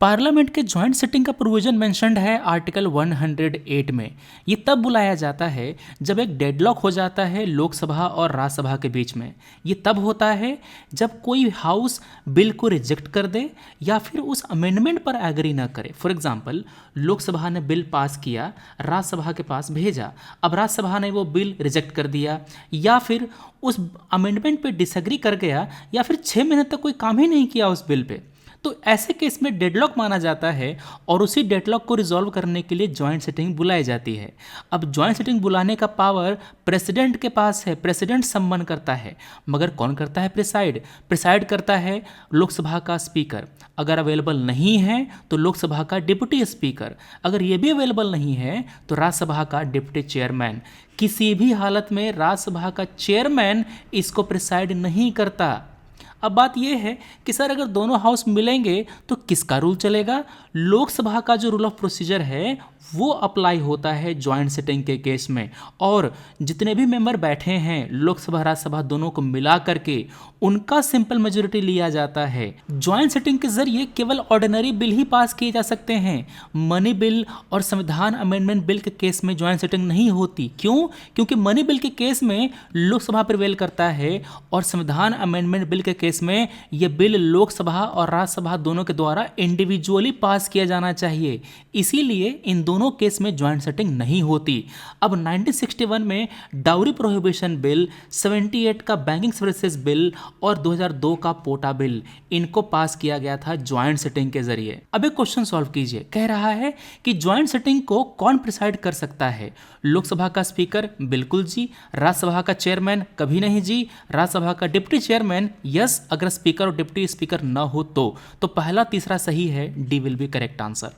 Parliament के joint sitting का provision mentioned है आर्टिकल 108 में। ये तब बुलाया जाता है जब एक डेडलॉक हो जाता है लोकसभा और राज्यसभा के बीच में। ये तब होता है जब कोई हाउस बिल को रिजेक्ट कर दे या फिर उस अमेंडमेंट पर एग्री ना करे। फॉर एग्जांपल, लोकसभा ने बिल पास किया, राज्यसभा के पास भेजा, अब राज्यसभा ने वो बिल रिजेक्ट कर दिया या फिर उस अमेंडमेंट पे डिसएग्री कर गया या फिर 6 महीने तक कोई काम ही नहीं किया उस बिल पे। तो ऐसे केस में डेडलॉक माना जाता है और उसी डेडलॉक को रिजॉल्व करने के लिए जॉइंट सिटिंग बुलाई जाती है। अब जॉइंट सिटिंग बुलाने का पावर प्रेसिडेंट के पास है, प्रेसिडेंट सम्मन करता है, मगर कौन करता है? प्रिसाइड करता है लोकसभा का स्पीकर। अगर अवेलेबल नहीं है तो लोकसभा का डिप्टी स्पीकर, अगर ये भी अवेलेबल नहीं है तो राज्यसभा का डिप्टी चेयरमैन। किसी भी हालत में राज्यसभा का चेयरमैन इसको प्रिसाइड नहीं करता। अब बात यह है कि सर अगर दोनों हाउस मिलेंगे तो किसका रूल चलेगा? लोकसभा का जो रूल ऑफ प्रोसीजर है वो अप्लाई होता है जॉइंट सिटिंग के केस में, और जितने भी मेंबर बैठे हैं लोकसभा राज्यसभा दोनों को मिला करके उनका सिंपल मेजोरिटी लिया जाता है। जॉइंट सिटिंग के जरिए केवल ऑर्डिनरी बिल ही पास किए जा सकते हैं। मनी बिल और संविधान अमेंडमेंट बिल के केस में जॉइंट सिटिंग नहीं होती। क्यों? क्योंकि मनी बिल के केस में लोकसभा प्रिवेल करता है और संविधान अमेंडमेंट बिल के केस में यह बिल लोकसभा और राज्यसभा दोनों के द्वारा इंडिविजुअली पास किया जाना चाहिए। इसीलिए इन दोनों केस में जॉइंट सिटिंग नहीं होती। अब 1961 में डाउरी प्रोहिबिशन बिल, 78 का बैंकिंग सर्विसेज बिल और 2002 का पोटा बिल, इनको पास किया गया था जॉइंट सिटिंग के जरिए। अब एक क्वेश्चन सॉल्व कीजिए। कह रहा है कि जॉइंट सिटिंग को कौन प्रिसाइड कर सकता है? लोकसभा का स्पीकर? बिल्कुल जी। राज्यसभा का चेयरमैन? कभी नहीं जी। राज्यसभा का डिप्टी चेयरमैन? यस, अगर स्पीकर और डिप्टी स्पीकर न हो तो पहला तीसरा सही है, D will be correct answer.